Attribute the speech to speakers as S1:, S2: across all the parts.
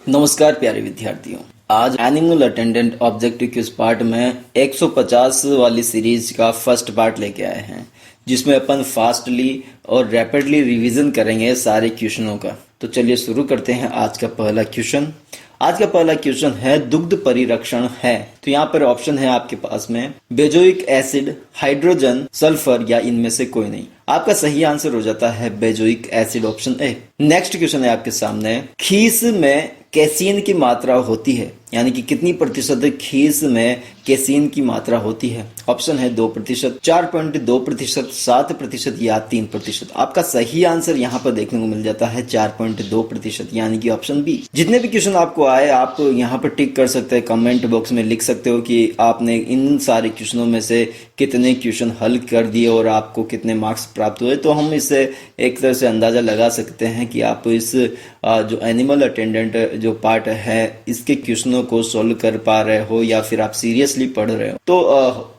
S1: नमस्कार प्यारे विद्यार्थियों। आज animal attendant objective quiz part में 150 वाली सीरीज का फर्स्ट पार्ट लेके आए हैं, जिसमें अपन फास्टली और रैपिडली रिवीजन करेंगे सारे क्वेश्चनों का। तो चलिए शुरू करते हैं आज का पहला क्वेश्चन। आज का पहला क्वेश्चन है दुग्ध परिरक्षण है। तो यहाँ पर ऑप्शन है आपके पास में बेंजोइक एसिड, हाइड्रोजन, सल्फर या इनमें से कोई नहीं। आपका सही आंसर हो जाता है benzoic acid, option A. Next question है आपके सामने, खीस में कैसीन की मात्रा होती है, यानी कि कितनी प्रतिशत खीस में कैसीन की मात्रा होती है। ऑप्शन है 2%, 4.2%, 7% या 3%। आपका सही आंसर यहाँ पर देखने को मिल जाता है 4.2%, यानी कि ऑप्शन बी। जितने भी क्वेश्चन आपको आए आप यहाँ पर टिक कर सकते हैं, कमेंट बॉक्स में लिख सकते हो कि आपने इन सारे क्वेश्चनों में से कितने क्वेश्चन हल कर दिए और आपको कितने मार्क्स प्राप्त हुए। तो हम इससे एक तरह से अंदाजा लगा सकते हैं कि आप इस जो एनिमल अटेंडेंट जो पार्ट है इसके क्वेश्चनों को सोल्व कर पा रहे हो या फिर आप सीरियसली पढ़ रहे हो। तो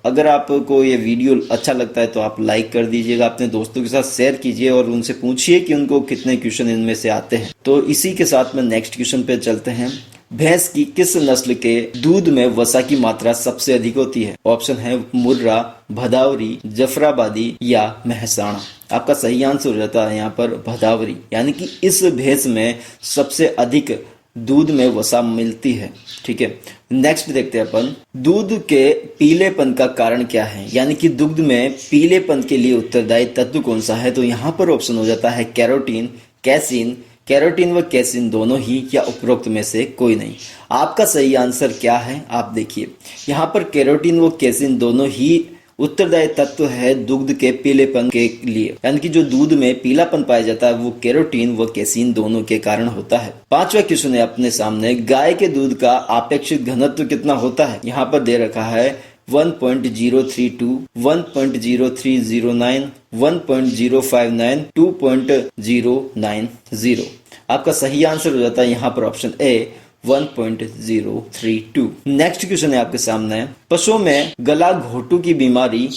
S1: अगर आपको ये वीडियो अच्छा लगता है तो आप लाइक कर दीजिएगा, अपने दोस्तों के साथ शेयर कीजिए और उनसे पूछिए कि उनको कितने क्वेश्चन इनमें से आते हैं। तो इसी के साथ में नेक्स्ट क्वेश्चन पे चलते हैं। भैंस की किस नस्ल के दूध में वसा की मात्रा सबसे अधिक होती है। ऑप्शन है मुर्रा, भदावरी, जफराबादी या महसाणा। आपका सही आंसर हो जाता है यहाँ पर भदावरी, यानी कि इस भैंस में सबसे अधिक दूध में वसा मिलती है। ठीक है, नेक्स्ट देखते हैं अपन, दूध के पीलेपन का कारण क्या है, यानी कि दूध में पीलेपन के लिए उत्तरदायी तत्व कौन सा है। तो यहाँ पर ऑप्शन हो जाता है कैरोटीन, कैसीन, कैरोटीन व कैसीन दोनों ही या उपरोक्त में से कोई नहीं। आपका सही आंसर क्या है आप देखिए, यहाँ पर कैरोटीन व कैसीन दोनों ही उत्तरदायी तत्व है दुग्ध के पीलेपन के लिए, यानी कि जो दूध में पीलापन पाया जाता है वो कैरोटीन व कैसीन दोनों के कारण होता है। पांचवा क्वेश्चन है अपने सामने, गाय के दूध का अपेक्षित घनत्व कितना होता है। यहाँ पर दे रखा है 1.032, 1.0309, 1.059, 2.090। आपका सही आंसर हो जाता है यहाँ पर ऑप्शन ए 1.032। नेक्स्ट क्वेश्चन है आपके सामने, पशुओं में गला घोटू की बीमारी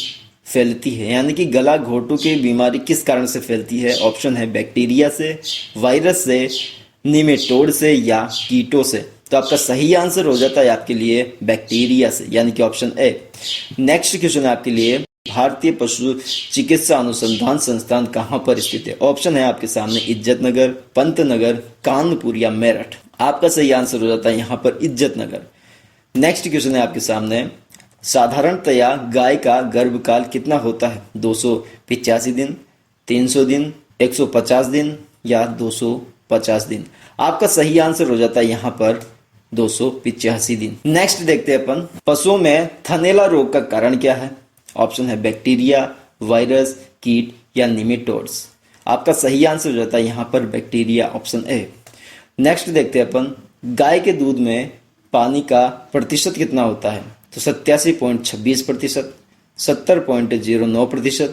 S1: फैलती है, यानी कि गला घोटू की बीमारी किस कारण से फैलती है। ऑप्शन है बैक्टीरिया से, वायरस से, निमेटोड से या कीटों से। तो आपका सही आंसर हो जाता है आपके लिए बैक्टीरिया से, यानी कि ऑप्शन ए। नेक्स्ट क्वेश्चन है आपके लिए, भारतीय पशु चिकित्सा अनुसंधान संस्थान कहाँ पर स्थित है। ऑप्शन है आपके सामने इज्जतनगर, पंतनगर, कानपुर या मेरठ। आपका सही आंसर हो जाता है यहाँ पर इज्जतनगर। नेक्स्ट क्वेश्चन है आपके सामने, साधारणतया गाय का गर्भकाल कितना होता है। 285 दिन, 300 दिन, 150 दिन या 250 दिन। आपका सही आंसर हो जाता है यहाँ पर 285 दिन। नेक्स्ट देखते हैं अपन, पशुओं में थनैला रोग का कारण क्या है। ऑप्शन है बैक्टीरिया, वायरस, कीट या निमेटोड्स। आपका सही आंसर हो जाता है यहाँ पर बैक्टीरिया, ऑप्शन ए। नेक्स्ट देखते हैं अपन, गाय के दूध में पानी का प्रतिशत कितना होता है। तो 87.26%, 70.09%,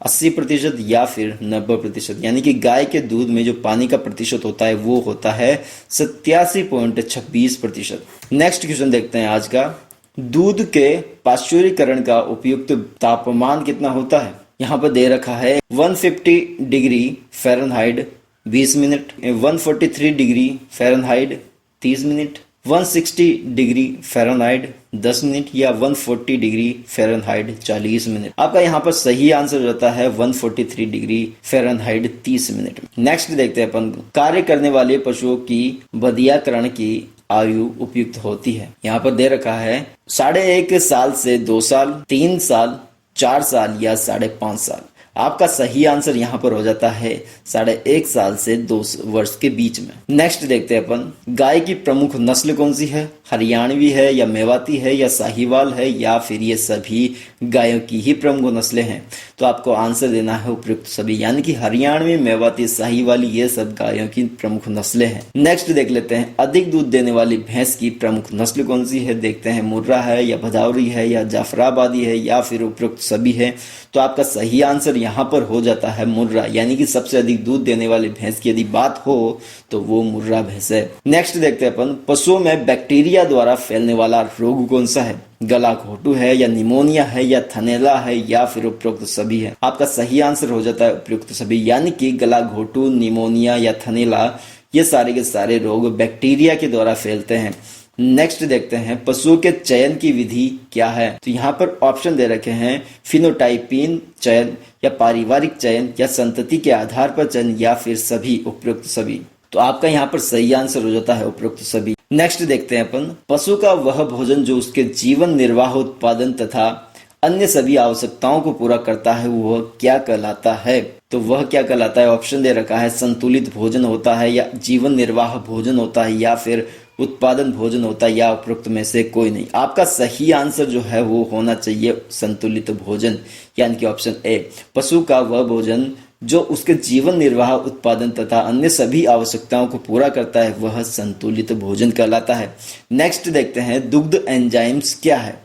S1: 80% या फिर 90%, यानी कि गाय के दूध में जो पानी का प्रतिशत होता है वो होता है 87.26%। नेक्स्ट क्वेश्चन देखते हैं आज का, दूध के पाश्चुरीकरण का उपयुक्त तापमान कितना होता है। यहाँ पर दे रखा है 150 degree Fahrenheit 20 minute, 143 degree Fahrenheit 30 minute, 160 degree Fahrenheit 10 minute या 140 डिग्री फ़ारेनहाइट 40 मिनट। आपका यहाँ पर सही आंसर रहता है 143 डिग्री फ़ारेनहाइट 30 मिनट। नेक्स्ट देखते हैं अपन, कार्य करने वाले पशुओं की बधियाकरण की आयु उपयुक्त होती है। यहाँ पर दे रखा है 1.5 साल से 2 साल, 3 साल, 4 साल या 5.5 साल। आपका सही आंसर यहाँ पर हो जाता है 1.5 साल से 2 वर्ष के बीच में। नेक्स्ट देखते हैं अपन, गाय की प्रमुख नस्ल कौन सी है। हरियाणवी है या मेवाती है या साहिवाल है या फिर ये सभी गायों की ही प्रमुख नस्लें हैं। तो आपको आंसर देना है उपयुक्त सभी, यानी कि हरियाणवी, मेवाती, साहिवाल ये सब गायों की प्रमुख नस्लें हैं। नेक्स्ट देख लेते हैं, अधिक दूध देने वाली भैंस की प्रमुख नस्ल कौन सी है। देखते हैं मुर्रा है या भदावरी है या जाफराबादी है या फिर उपयुक्त सभी है। तो आपका सही आंसर यहाँ पर हो जाता है मुर्रा, यानी कि सबसे अधिक दूध देने वाली भैंस की यदि बात हो तो वो मुर्रा भैंस है। नेक्स्ट देखते हैं अपन, पशुओं में बैक्टीरिया द्वारा फैलने वाला रोग कौन सा है। गला घोटू है या निमोनिया है या थनैला है या फिर उपयुक्त सभी है। आपका सही आंसर हो जाता है उपयुक्त सभी, यानी कि गला घोटू, निमोनिया या थनैला ये सारे के सारे रोग बैक्टीरिया के द्वारा फैलते हैं। नेक्स्ट देखते हैं पशुओं के चयन की विधि क्या है। तो यहाँ पर ऑप्शन दे रखे हैं फिनोटाइपिन चयन या पारिवारिक चयन या संतति के आधार पर चयन या फिर सभी, उपयुक्त सभी। तो आपका यहाँ पर सही आंसर हो जाता है उपयुक्त सभी। नेक्स्ट देखते हैं अपन पशु का वह भोजन जो उसके जीवन निर्वाह, उत्पादन तथा अन्य सभी आवश्यकताओं को पूरा करता है वह क्या कहलाता है। तो वह क्या कहलाता है, ऑप्शन दे रखा है संतुलित भोजन होता है या जीवन निर्वाह भोजन होता है या फिर उत्पादन भोजन होता है या उपरोक्त में से कोई नहीं। आपका सही आंसर जो है वो होना चाहिए संतुलित भोजन, यानी कि ऑप्शन ए। पशु का वह भोजन जो उसके जीवन निर्वाह, उत्पादन तथा अन्य सभी आवश्यकताओं को पूरा करता है वह संतुलित भोजन कहलाता है। नेक्स्ट देखते हैं दुग्ध एंजाइम्स क्या है।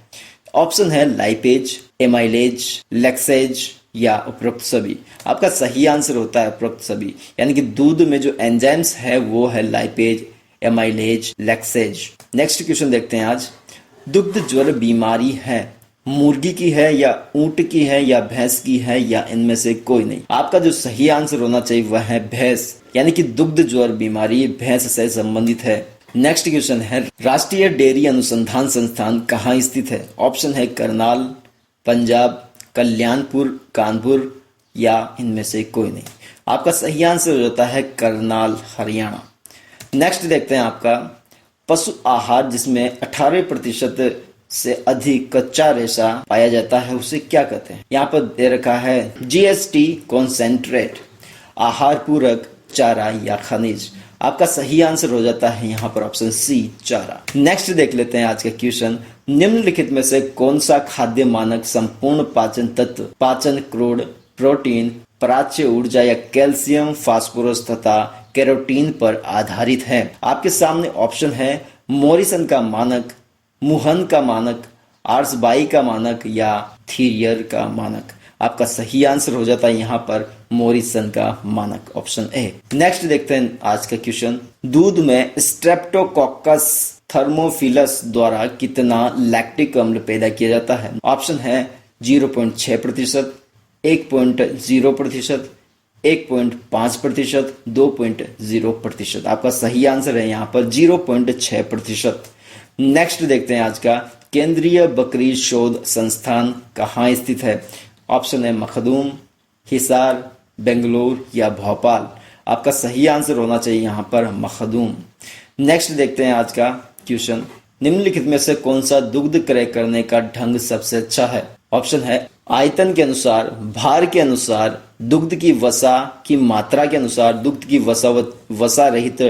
S1: ऑप्शन है लाइपेज, एमाइलेज, लैक्सेज या उपरोक्त सभी। आपका सही आंसर होता है उपरोक्त सभी, यानी कि दूध में जो एंजाइम्स है वो है लाइपेज, एमाइलेज, लैक्सेज। नेक्स्ट क्वेश्चन देखते हैं आज दुग्ध ज्वर बीमारी है मुर्गी की है या ऊंट की है या भैंस की है या इनमें से कोई नहीं। आपका जो सही आंसर होना चाहिए वह है भैंस, यानी कि दुग्ध ज्वर बीमारी भैंस से संबंधित है। नेक्स्ट क्वेश्चन है राष्ट्रीय डेयरी अनुसंधान संस्थान कहाँ स्थित है। ऑप्शन है करनाल, पंजाब, कल्याणपुर, कानपुर या इनमें से कोई नहीं। आपका सही आंसर हो जाता है करनाल, हरियाणा। नेक्स्ट देखते हैं आपका पशु आहार जिसमें 18% से अधिक कच्चा रेशा पाया जाता है उसे क्या कहते हैं। यहाँ पर दे रखा है जीएसटी कॉन्सेंट्रेट, आहार पूरक, चारा या खनिज। आपका सही आंसर हो जाता है यहाँ पर ऑप्शन सी, चारा। नेक्स्ट देख लेते हैं आज का क्वेश्चन निम्नलिखित में से कौन सा खाद्य मानक संपूर्ण पाचन तत्व, पाचन, क्रोड, प्रोटीन, प्राच्य ऊर्जा या कैल्शियम, फास्फोरस तथा कैरोटीन पर आधारित है। आपके सामने ऑप्शन है मॉरिसन का मानक, मुहन का मानक, आर्सबाई का मानक या थीरियर का मानक। आपका सही आंसर हो जाता है यहाँ पर मॉरिसन का मानक, ऑप्शन ए। नेक्स्ट देखते हैं आज का क्वेश्चन दूध में स्ट्रेप्टोकोकस थर्मोफिलस द्वारा कितना लैक्टिक अम्ल पैदा किया जाता है। ऑप्शन है 0.6%, 1.0%, 1.5%, 2.0%। आपका सही आंसर है यहाँ पर 0.6%। नेक्स्ट देखते हैं आज का केंद्रीय बकरी शोध संस्थान कहाँ स्थित है। ऑप्शन है मखदूम, हिसार, बेंगलोर या भोपाल। आपका सही आंसर होना चाहिए यहाँ पर मखदूम। नेक्स्ट देखते हैं आज का क्वेश्चन निम्नलिखित में से कौन सा दुग्ध क्रय करने का ढंग सबसे अच्छा है। ऑप्शन है आयतन के अनुसार, भार के अनुसार, दुग्ध की वसा की मात्रा के अनुसार, दुग्ध की वसा रहित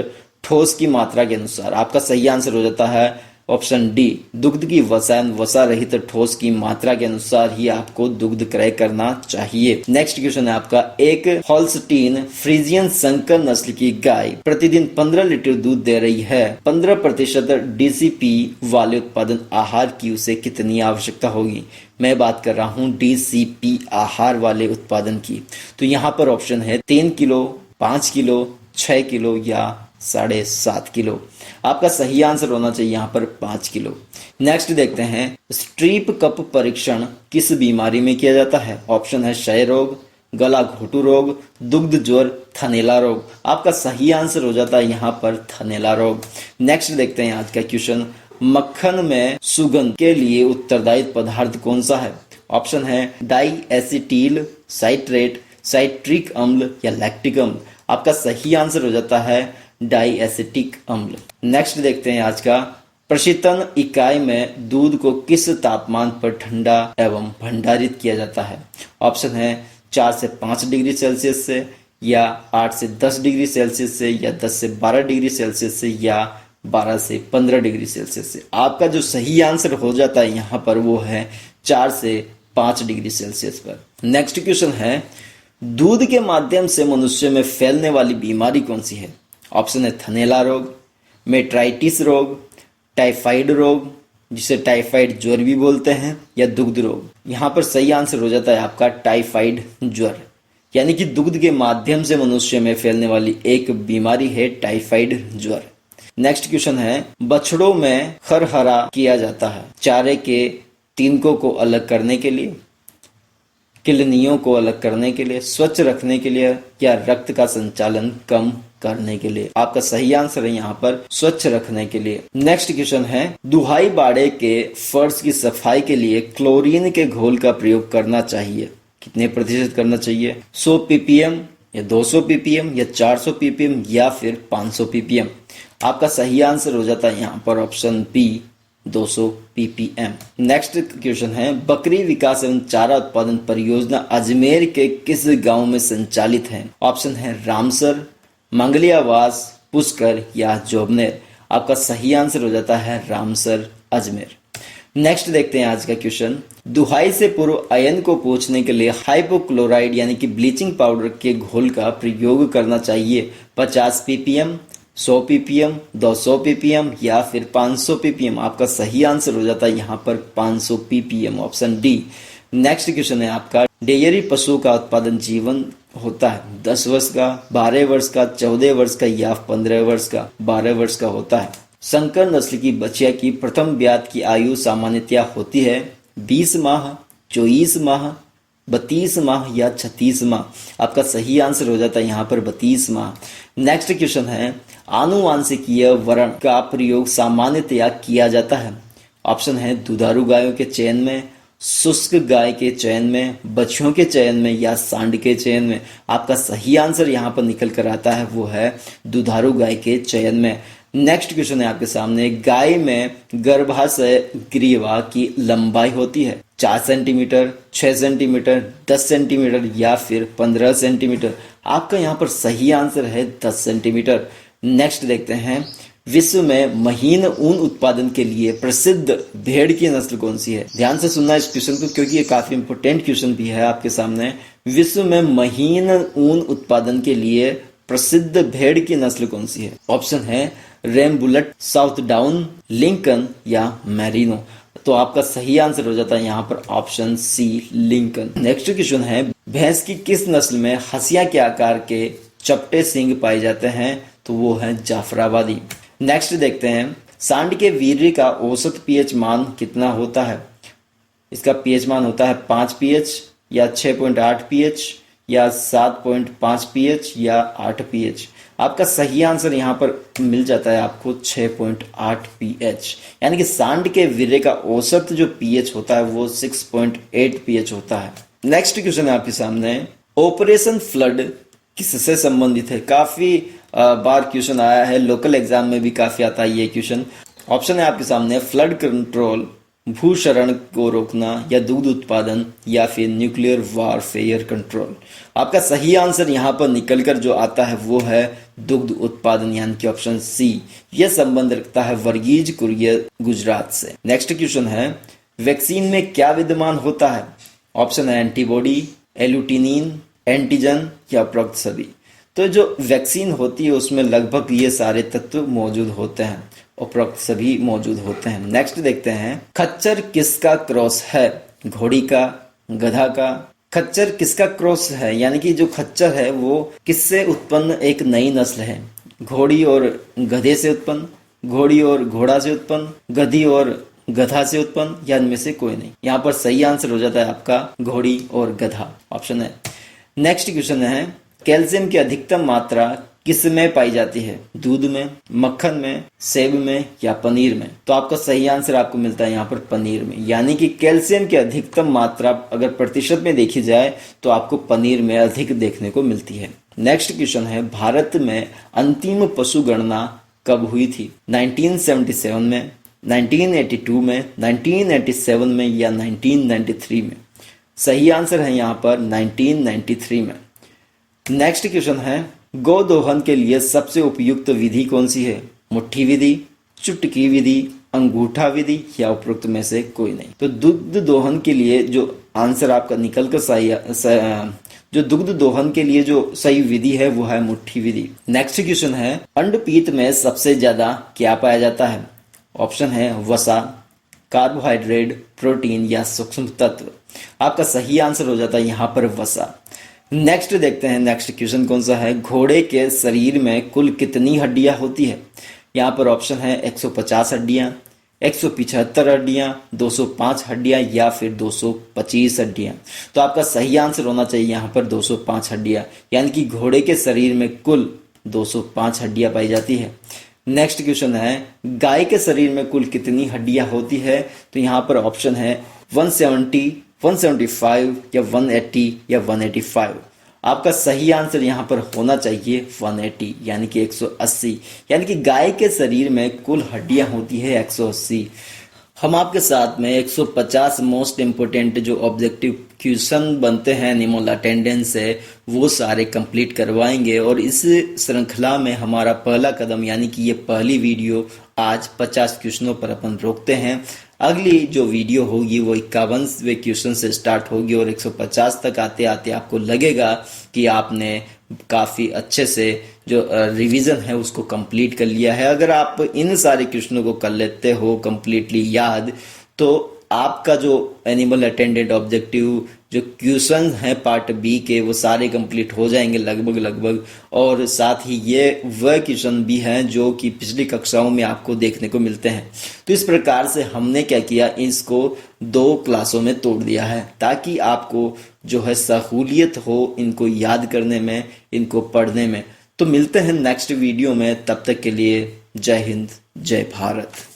S1: ठोस की मात्रा के अनुसार। आपका सही आंसर हो जाता है ऑप्शन डी, दुग्ध की वसा रहित ठोस की मात्रा के अनुसार ही आपको दुग्ध क्रय करना चाहिए। नेक्स्ट क्वेश्चन है आपका एक हॉल्स्टीन फ्रीजियन संकर नस्ल की गाय प्रतिदिन 15 लीटर दूध दे रही है। 15% डीसीपी वाले उत्पादन आहार की उसे कितनी आवश्यकता होगी। मैं बात कर रहा हूँ डीसीपी आहार वाले उत्पादन की। तो यहाँ पर ऑप्शन है 3 किलो, 5 किलो, 6 किलो या 7.5 किलो। आपका सही आंसर होना चाहिए यहाँ पर 5 किलो। नेक्स्ट देखते हैं स्ट्रीप कप परीक्षण किस बीमारी में किया जाता है। ऑप्शन है क्षय रोग, गला घोटू रोग, दुग्ध ज्वर, थनैला रोग। आपका सही आंसर हो जाता है यहाँ पर थनैला रोग। नेक्स्ट देखते हैं आज का क्वेश्चन मक्खन में सुगंध के लिए उत्तरदायी पदार्थ कौन सा है। ऑप्शन है डाई एसिटिल साइट्रेट, साइट्रिक अम्ल या लैक्टिक अम्ल। आपका सही आंसर हो जाता है डाई एसिटिक अम्ल। नेक्स्ट देखते हैं आज का प्रशीतन इकाई में दूध को किस तापमान पर ठंडा एवं भंडारित किया जाता है। ऑप्शन है 4 से 5 डिग्री सेल्सियस से या 8 से 10 डिग्री सेल्सियस से या 10 से 12 डिग्री सेल्सियस से या 12 से 15 डिग्री सेल्सियस से। आपका जो सही आंसर हो जाता है यहाँ पर वो है 4 से 5 डिग्री सेल्सियस पर। नेक्स्ट क्वेश्चन है दूध के माध्यम से मनुष्य में फैलने वाली बीमारी कौन सी है। ऑप्शन है थनैला रोग, मेट्राइटिस रोग, टाइफाइड रोग जिसे टाइफाइड ज्वर भी बोलते हैं या दुग्ध रोग। यहाँ पर सही आंसर हो जाता है आपका टाइफाइड ज्वर, यानी कि दुग्ध के माध्यम से मनुष्य में फैलने वाली एक बीमारी है टाइफाइड ज्वर। नेक्स्ट क्वेश्चन है बछड़ों में खरहरा किया जाता है चारे के तिनकों को अलग करने के लिए, किडनियों को अलग करने के लिए, स्वच्छ रखने के लिए या रक्त का संचालन कम करने के लिए। आपका सही आंसर है यहाँ पर स्वच्छ रखने के लिए। नेक्स्ट क्वेश्चन है, दुहाई बाड़े के फर्श की सफाई के लिए क्लोरीन के घोल का प्रयोग करना चाहिए, कितने प्रतिशत करना चाहिए? 100 ppm या 200 ppm या 400 ppm या फिर 500 ppm? आपका सही आंसर हो जाता है यहाँ पर option B 200 ppm। Next question है, बकरी विकास एवं चारा उत्पादन परियोजना अजमेर के किस गांव में संचालित है? ऑप्शन है रामसर, मंगलियावास, पुष्कर या जोबनेर? आपका सही आंसर हो जाता है रामसर अजमेर। नेक्स्ट देखते हैं आज का क्वेश्चन, दुहाई से पूर्व आयन को पोंछने के लिए हाइपोक्लोराइड यानी कि ब्लीचिंग पाउडर के घोल का प्रयोग करना चाहिए 50 ppm, 100 ppm, 200 ppm या फिर 500 ppm? आपका सही आंसर हो जाता है यहाँ पर 500 ppm, option D. Next question है आपका, डेयरी पशुओं का उत्पादन जीवन होता है 10 वर्ष का, 12 वर्ष का, 14 वर्ष का या 15 वर्ष का? 12 वर्ष का होता है। संकर नस्ल की बछिया की प्रथम ब्यात की आयु सामान्यतया होती है 20 माह, 24 माह, 32 माह या 36 माह? आपका सही आंसर हो जाता है यहाँ पर 32 माह। नेक्स्ट क्वेश्चन है, आनुवांशिकीय वर्ण का प्रयोग सामान्यतया किया जाता है? ऑप्शन है दुधारू गायों के चयन में, शुष्क गाय के चयन में, बछियों के चयन में या सांड के चयन में? आपका सही आंसर यहाँ पर निकल कर आता है वो है दुधारू गाय के चयन में। नेक्स्ट क्वेश्चन है आपके सामने, गाय में गर्भाशय ग्रीवा की लंबाई होती है 4 सेंटीमीटर, 6 सेंटीमीटर, 10 सेंटीमीटर या फिर 15 सेंटीमीटर? आपका यहाँ पर सही आंसर है 10 सेंटीमीटर। नेक्स्ट देखते हैं, विश्व में महीन ऊन उत्पादन के लिए प्रसिद्ध भेड़ की नस्ल कौन सी है? ध्यान से सुनना इस क्वेश्चन को क्योंकि ये काफी इंपोर्टेंट क्वेश्चन भी है आपके सामने। विश्व में महीन ऊन उत्पादन के लिए प्रसिद्ध भेड़ की नस्ल कौन सी है? ऑप्शन है रेमबुलट, साउथ डाउन, लिंकन या मैरिनो? तो आपका सही आंसर हो जाता है यहाँ पर option C Lincoln. Next question है, भैंस की किस नस्ल में हंसिया के आकार के चपटे सींग पाए जाते हैं? तो वो है जाफराबादी। नेक्स्ट देखते हैं, सांड के वीर्य का औसत पीएच मान कितना होता है? इसका पीएच मान होता है 5 pH या 6.8 pH या 7.5 pH या 8 pH? आपका सही आंसर यहाँ पर मिल जाता है आपको 6.8 pH, यानी कि सांड के वीर्य का औसत जो pH होता है वो 6.8 pH होता है। नेक्स्ट क्वेश्चन है आपके सामने, ऑपरेशन फ्लड किससे संबंधित है? काफी बार क्वेश्चन आया है, लोकल एग्जाम में भी काफी आता है ये क्वेश्चन। ऑप्शन है आपके सामने, फ्लड कंट्रोल, भूशरण को रोकना या दुग्ध उत्पादन या फिर न्यूक्लियर वारफेयर कंट्रोल? आपका सही आंसर यहाँ पर निकलकर जो आता है वो है दुग्ध उत्पादन, यानी कि ऑप्शन सी। यह संबंध रखता है वर्गीज कुरियर गुजरात से। नेक्स्ट क्वेश्चन है, वैक्सीन में क्या विद्यमान होता है? ऑप्शन है एंटीबॉडी, एलुटिनिन, एंटीजन या उपरोक्त सभी? तो जो वैक्सीन होती है उसमें लगभग ये सारे तत्व मौजूद होते हैं, उपरोक्त सभी मौजूद होते हैं। नेक्स्ट देखते हैं, खच्चर किसका क्रॉस है? घोड़ी का, गधा का? खच्चर किसका क्रॉस है, यानी कि जो खच्चर है वो किससे उत्पन्न एक नई नस्ल है? घोड़ी और गधे से उत्पन्न, घोड़ी और घोड़ा से उत्पन्न, गधी और गधा से उत्पन्न, या इनमें से कोई नहीं? यहाँ पर सही आंसर हो जाता है आपका घोड़ी और गधा, ऑप्शन है। नेक्स्ट क्वेश्चन है, कैल्शियम की अधिकतम मात्रा किस में पाई जाती है? दूध में, मक्खन में, सेब में या पनीर में? तो आपका सही आंसर आपको मिलता है यहाँ पर पनीर में, यानी कि कैल्शियम की अधिकतम मात्रा अगर प्रतिशत में देखी जाए तो आपको पनीर में अधिक देखने को मिलती है। नेक्स्ट क्वेश्चन है, भारत में अंतिम पशु गणना कब हुई थी? 1977 में, 1982 में, 1987 में या 1993 में? सही आंसर है यहाँ पर 1993 में। नेक्स्ट क्वेश्चन है, गोदोहन के लिए सबसे उपयुक्त विधि कौन सी है? मुट्ठी विधि, चुटकी विधि, अंगूठा विधि या उपरोक्त में से कोई नहीं? तो दुग्ध दोहन के लिए जो आंसर आपका निकल कर जो दुग्ध दोहन के लिए जो सही विधि है वो है मुट्ठी विधि। नेक्स्ट क्वेश्चन है, अंडपीत में सबसे ज्यादा क्या पाया जाता है? ऑप्शन है वसा, कार्बोहाइड्रेट, प्रोटीन या सूक्ष्म तत्व? आपका सही आंसर हो जाता है यहाँ पर वसा। नेक्स्ट देखते हैं, नेक्स्ट क्वेश्चन कौन सा है, घोड़े के शरीर में कुल कितनी हड्डियां होती है? यहाँ पर ऑप्शन है 150 हड्डियां, 175 हड्डियां, 205 हड्डियां या फिर 225 हड्डियां? तो आपका सही आंसर होना चाहिए यहाँ पर 205 हड्डियां, यानी कि घोड़े के शरीर में कुल 205 हड्डियां पाई जाती है। नेक्स्ट क्वेश्चन है, गाय के शरीर में कुल कितनी हड्डियां होती है? तो यहाँ पर ऑप्शन है 170, 175 या 180 या 185। आपका सही आंसर यहाँ पर होना चाहिए 180 यानी कि 180, यानी कि गाय के शरीर में कुल हड्डियां होती है 180। हम आपके साथ में 150 मोस्ट इम्पोर्टेंट जो ऑब्जेक्टिव क्वेश्चन बनते हैं एनिमल अटेंडेंस से वो सारे कंप्लीट करवाएंगे, और इस श्रृंखला में हमारा पहला कदम यानी कि ये पहली वीडियो आज 50 क्वेश्चनों पर अपन रोकते हैं। अगली जो वीडियो होगी वो 51वें क्वेश्चन से स्टार्ट होगी और 150 तक आते आते आपको लगेगा कि आपने काफ़ी अच्छे से जो रिवीजन है उसको कंप्लीट कर लिया है। अगर आप इन सारे क्वेश्चनों को कर लेते हो कंप्लीटली याद, तो आपका जो एनिमल अटेंडेंट ऑब्जेक्टिव जो क्वेश्चन है पार्ट बी के वो सारे कंप्लीट हो जाएंगे लगभग, और साथ ही ये वह क्वेश्चन भी हैं जो कि पिछली कक्षाओं में आपको देखने को मिलते हैं। तो इस प्रकार से हमने क्या किया, इसको 2 क्लासों में तोड़ दिया है ताकि आपको जो है सहूलियत हो इनको याद करने में, इनको पढ़ने में। तो मिलते हैं नेक्स्ट वीडियो में, तब तक के लिए जय हिंद, जय भारत।